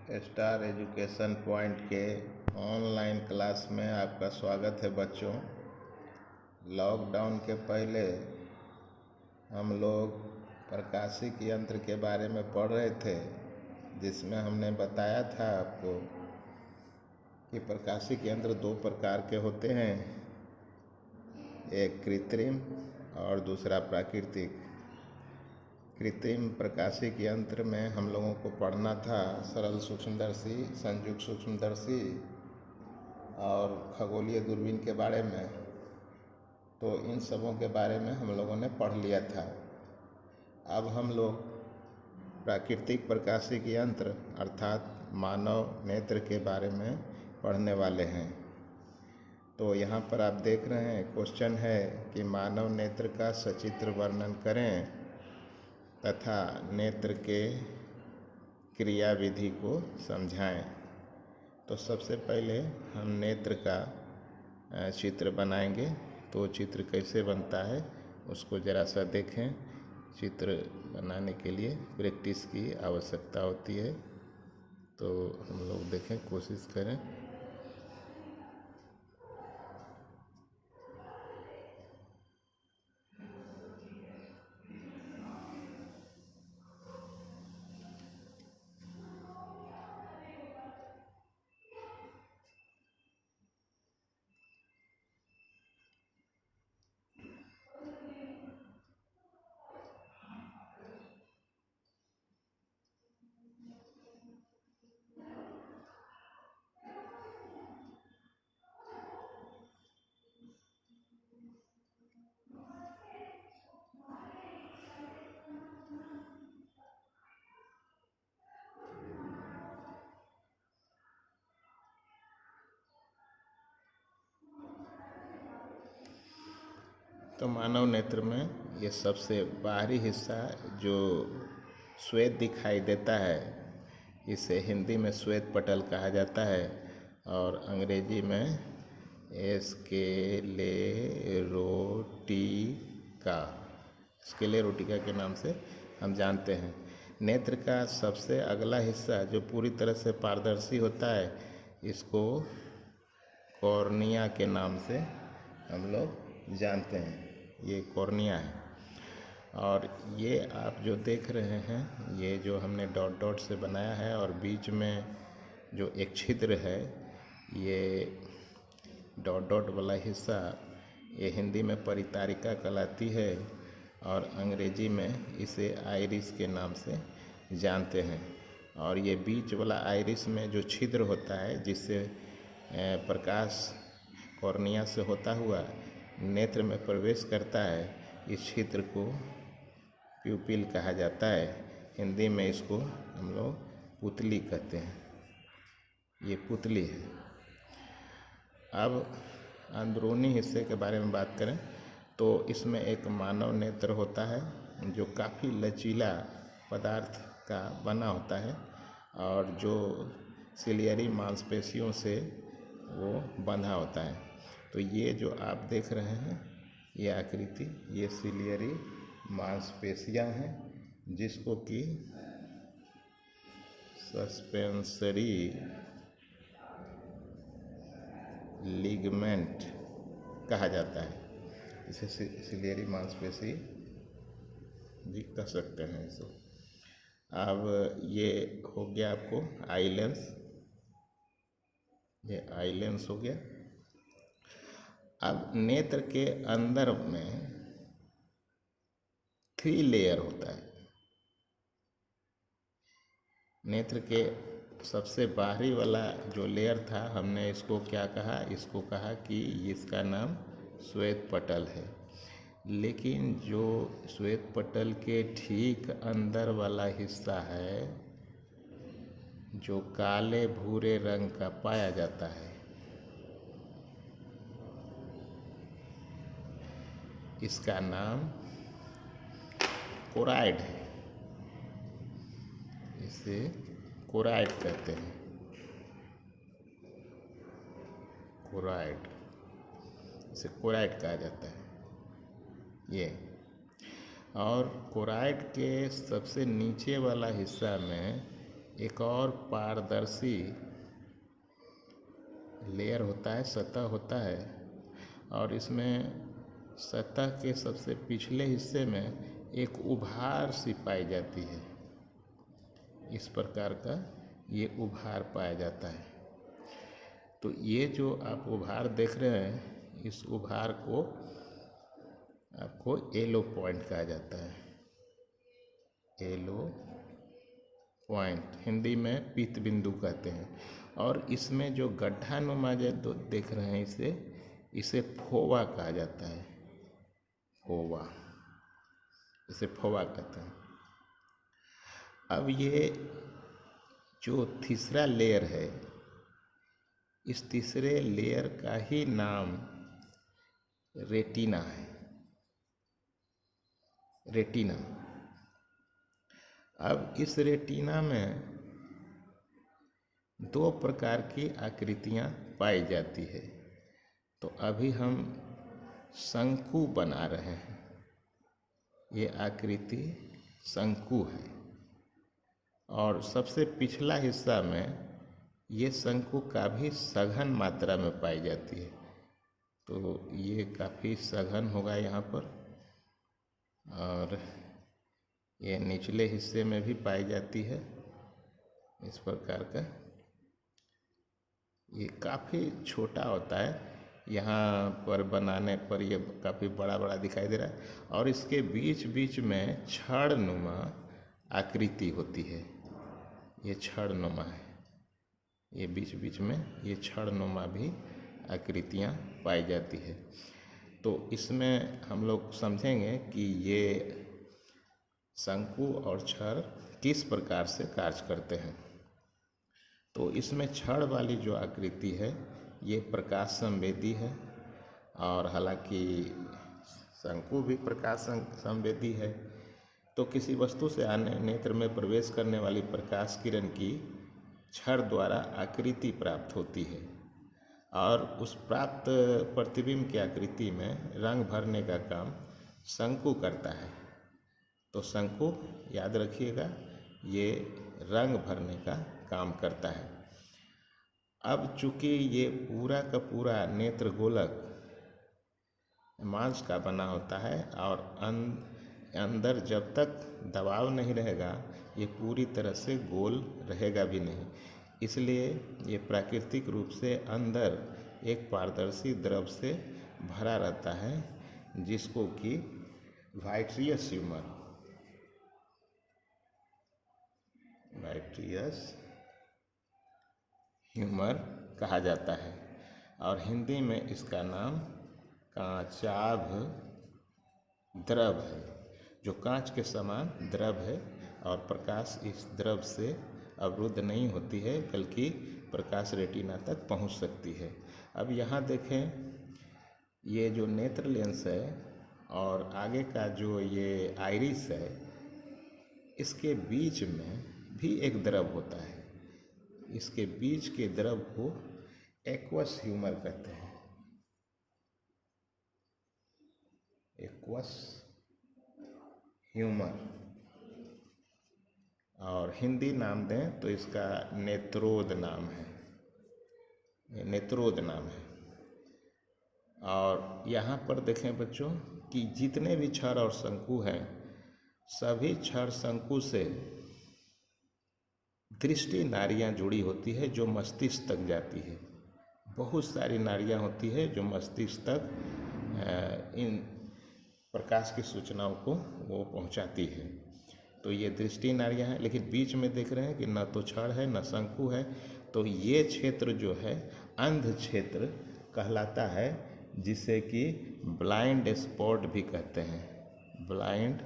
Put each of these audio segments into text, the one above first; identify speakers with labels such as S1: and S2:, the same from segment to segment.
S1: Star education point के online class में आपका स्वागत है बच्चों। लॉकडाउन के पहले हम लोग प्रकाशिक यंत्र के बारे में पढ़ रहे थे, जिसमें हमने बताया था आपको कि प्रकाशिक यंत्र दो प्रकार के होते हैं, एक कृत्रिम और दूसरा प्राकृतिक। कृत्रिम प्रकाशिक यंत्र में हम लोगों को पढ़ना था सरल सूक्ष्मदर्शी, संयुक्त सूक्ष्मदर्शी और खगोलीय दूरबीन के बारे में। तो इन सबों के बारे में हम लोगों ने पढ़ लिया था। अब हम लोग प्राकृतिक प्रकाशिक यंत्र अर्थात मानव नेत्र के बारे में पढ़ने वाले हैं। तो यहाँ पर आप देख रहे हैं, क्वेश्चन है कि मानव नेत्र का सचित्र वर्णन करें तथा नेत्र के क्रियाविधि को समझाएं। तो सबसे पहले हम नेत्र का चित्र बनाएंगे। तो चित्र कैसे बनता है उसको ज़रा सा देखें। चित्र बनाने के लिए प्रैक्टिस की आवश्यकता होती है, तो हम लोग देखें, कोशिश करें। तो मानव नेत्र में ये सबसे बाहरी हिस्सा जो श्वेत दिखाई देता है, इसे हिंदी में श्वेत पटल कहा जाता है और अंग्रेजी में स्क्लेरोटिका के नाम से हम जानते हैं। नेत्र का सबसे अगला हिस्सा जो पूरी तरह से पारदर्शी होता है, इसको कॉर्निया के नाम से हम लोग जानते हैं। ये कॉर्निया है। और ये आप जो देख रहे हैं, ये जो हमने डॉट डॉट से बनाया है और बीच में जो एक छिद्र है, ये डॉट डॉट वाला हिस्सा, ये हिंदी में परितारिका कहलाती है और अंग्रेजी में इसे आइरिस के नाम से जानते हैं। और ये बीच वाला आइरिस में जो छिद्र होता है, जिससे प्रकाश कॉर्निया से होता हुआ नेत्र में प्रवेश करता है, इस छिद्र को प्यूपिल कहा जाता है। हिंदी में इसको हम लोग पुतली कहते हैं। ये पुतली है। अब अंदरूनी हिस्से के बारे में बात करें तो इसमें एक मानव नेत्र होता है जो काफ़ी लचीला पदार्थ का बना होता है और जो सिलियरी मांसपेशियों से वो बंधा होता है। तो ये जो आप देख रहे हैं, ये आकृति, ये सिलियरी मांसपेशियां हैं, जिसको कि सस्पेंसरी लिगमेंट कहा जाता है। इसे सिलियरी मांसपेशी भी कह सकते हैं इसे। अब ये हो गया आपको आई लेंस, ये आई लेंस हो गया। अब नेत्र के अंदर में 3 लेयर होता है। नेत्र के सबसे बाहरी वाला जो लेयर था, हमने इसको क्या कहा? इसको कहा कि इसका नाम श्वेत पटल है। लेकिन जो श्वेत पटल के ठीक अंदर वाला हिस्सा है, जो काले भूरे रंग का पाया जाता है, इसका नाम कोराइड है। इसे कोराइड कहते हैं। कोराइड, इसे कोराइड कहा जाता है ये। और कोराइड के सबसे नीचे वाला हिस्सा में एक और पारदर्शी लेयर होता है, सतह होता है, और इसमें सतह के सबसे पिछले हिस्से में एक उभार सी पाई जाती है। इस प्रकार का ये उभार पाया जाता है। तो ये जो आप उभार देख रहे हैं, इस उभार को आपको एलो पॉइंट कहा जाता है। एलो पॉइंट हिंदी में पीत बिंदु कहते हैं। और इसमें जो गड्ढा नुमा जो देख रहे हैं, इसे फोवा कहा जाता है। फोवा, इसे फोवा कहते हैं। अब ये जो तीसरा लेयर है, इस तीसरे लेयर का ही नाम रेटिना है। रेटिना। अब इस रेटिना में दो प्रकार की आकृतियां पाई जाती है। तो अभी हम शंकु बना रहे हैं। ये आकृति शंकु है, और सबसे पिछला हिस्सा में ये शंकु का भी सघन मात्रा में पाई जाती है। तो ये काफ़ी सघन होगा यहाँ पर, और ये निचले हिस्से में भी पाई जाती है। इस प्रकार का ये काफ़ी छोटा होता है। यहाँ पर बनाने पर ये काफ़ी बड़ा बड़ा दिखाई दे रहा है, और इसके बीच बीच में छड़ नुमा आकृति होती है। ये छड़ नुमा है। ये बीच बीच में ये छड़ नुमा भी आकृतियाँ पाई जाती है। तो इसमें हम लोग समझेंगे कि ये शंकु और छड़ किस प्रकार से कार्य करते हैं। तो इसमें छड़ वाली जो आकृति है, ये प्रकाश संवेदी है, और हालांकि शंकु भी प्रकाश संवेदी है। तो किसी वस्तु से आने नेत्र में प्रवेश करने वाली प्रकाश किरण की छड़ द्वारा आकृति प्राप्त होती है, और उस प्राप्त प्रतिबिंब की आकृति में रंग भरने का काम शंकु करता है। तो शंकु याद रखिएगा, ये रंग भरने का काम करता है। अब चूंकि ये पूरा का पूरा नेत्र गोलक मांस का बना होता है, और अंदर जब तक दबाव नहीं रहेगा, ये पूरी तरह से गोल रहेगा भी नहीं। इसलिए ये प्राकृतिक रूप से अंदर एक पारदर्शी द्रव से भरा रहता है, जिसको कि वाइट्रियस ह्यूमर कहा जाता है, और हिंदी में इसका नाम कांचाभ द्रव है। जो कांच के समान द्रव है, और प्रकाश इस द्रव से अवरुद्ध नहीं होती है, बल्कि प्रकाश रेटिना तक पहुंच सकती है। अब यहाँ देखें, ये जो नेत्र लेंस है और आगे का जो ये आइरिस है, इसके बीच में भी एक द्रव होता है। इसके बीच के द्रव को एक्वस ह्यूमर कहते हैं। एक्वस ह्यूमर, और हिंदी नाम दें तो इसका नेत्रोद नाम है। नेत्रोद नाम है। और यहाँ पर देखें बच्चों कि जितने भी छड़ और शंकु हैं, सभी छड़ शंकु से दृष्टि नाड़ियाँ जुड़ी होती है, जो मस्तिष्क तक जाती है। बहुत सारी नाड़ियाँ होती है जो मस्तिष्क तक इन प्रकाश की सूचनाओं को वो पहुंचाती है। तो ये दृष्टि नाड़ियाँ हैं, लेकिन बीच में देख रहे हैं कि न तो छड़ है न शंकु है। तो ये क्षेत्र जो है अंध क्षेत्र कहलाता है, जिसे कि ब्लाइंड स्पॉट भी कहते हैं। ब्लाइंड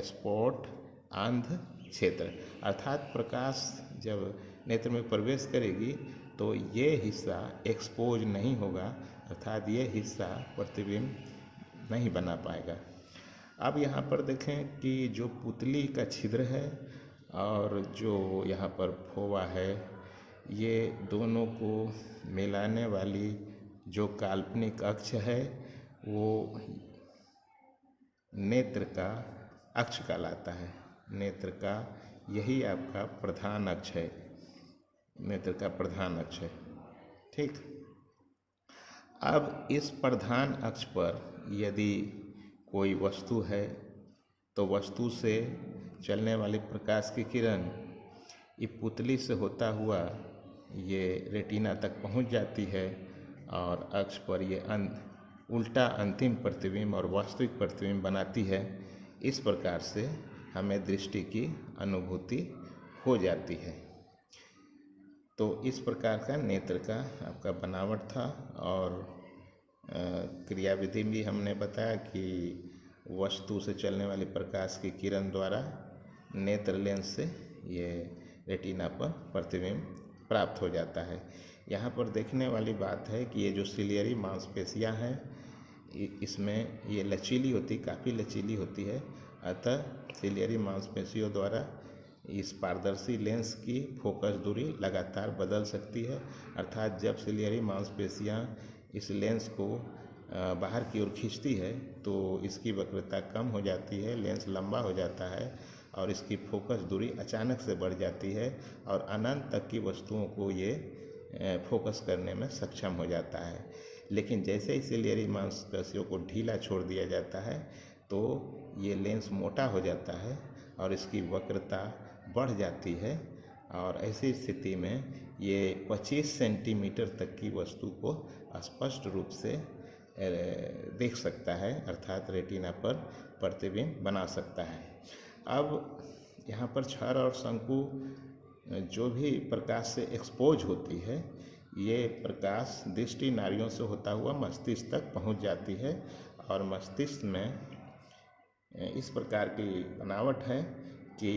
S1: स्पॉट, अंध क्षेत्र। अर्थात प्रकाश जब नेत्र में प्रवेश करेगी तो ये हिस्सा एक्सपोज नहीं होगा, अर्थात ये हिस्सा प्रतिबिंब नहीं बना पाएगा। अब यहाँ पर देखें कि जो पुतली का छिद्र है और जो यहाँ पर फोवा है, ये दोनों को मिलाने वाली जो काल्पनिक अक्ष है, वो नेत्र का अक्ष कहलाता है। नेत्र का यही आपका प्रधान अक्ष है, नेत्र का प्रधान अक्ष है। ठीक। अब इस प्रधान अक्ष पर यदि कोई वस्तु है तो वस्तु से चलने वाली प्रकाश की किरण ये पुतली से होता हुआ ये रेटिना तक पहुंच जाती है और अक्ष पर ये उल्टा अंतिम प्रतिबिंब और वास्तविक प्रतिबिंब बनाती है। इस प्रकार से हमें दृष्टि की अनुभूति हो जाती है। तो इस प्रकार का नेत्र का आपका बनावट था और क्रियाविधि भी हमने बताया कि वस्तु से चलने वाली प्रकाश की किरण द्वारा नेत्र लेंस से ये रेटिना पर प्रतिबिंब प्राप्त हो जाता है। यहाँ पर देखने वाली बात है कि ये जो सिलियरी मांसपेशियाँ हैं इसमें ये लचीली होती, काफ़ी लचीली होती है। अतः सिलियरी मांसपेशियों द्वारा इस पारदर्शी लेंस की फोकस दूरी लगातार बदल सकती है। अर्थात जब सिलियरी मांसपेशियाँ इस लेंस को बाहर की ओर खींचती है तो इसकी वक्रता कम हो जाती है, लेंस लंबा हो जाता है और इसकी फोकस दूरी अचानक से बढ़ जाती है और अनंत तक की वस्तुओं को ये फोकस करने में सक्षम हो जाता है। लेकिन जैसे ही सिलियरी मांसपेशियों को ढीला छोड़ दिया जाता है तो ये लेंस मोटा हो जाता है और इसकी वक्रता बढ़ जाती है और ऐसी स्थिति में ये 25 सेंटीमीटर तक की वस्तु को स्पष्ट रूप से देख सकता है, अर्थात रेटिना पर प्रतिबिंब बना सकता है। अब यहाँ पर क्षर और शंकु जो भी प्रकाश से एक्सपोज होती है ये प्रकाश दृष्टि नाड़ियों से होता हुआ मस्तिष्क तक पहुँच जाती है और मस्तिष्क में इस प्रकार की बनावट है कि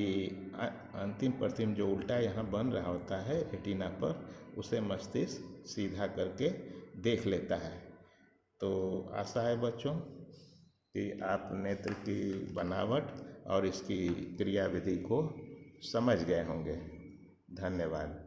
S1: अंतिम प्रतिबिंब जो उल्टा यहाँ बन रहा होता है रेटिना पर उसे मस्तिष्क सीधा करके देख लेता है। तो आशा है बच्चों कि आप नेत्र की बनावट और इसकी क्रियाविधि को समझ गए होंगे। धन्यवाद।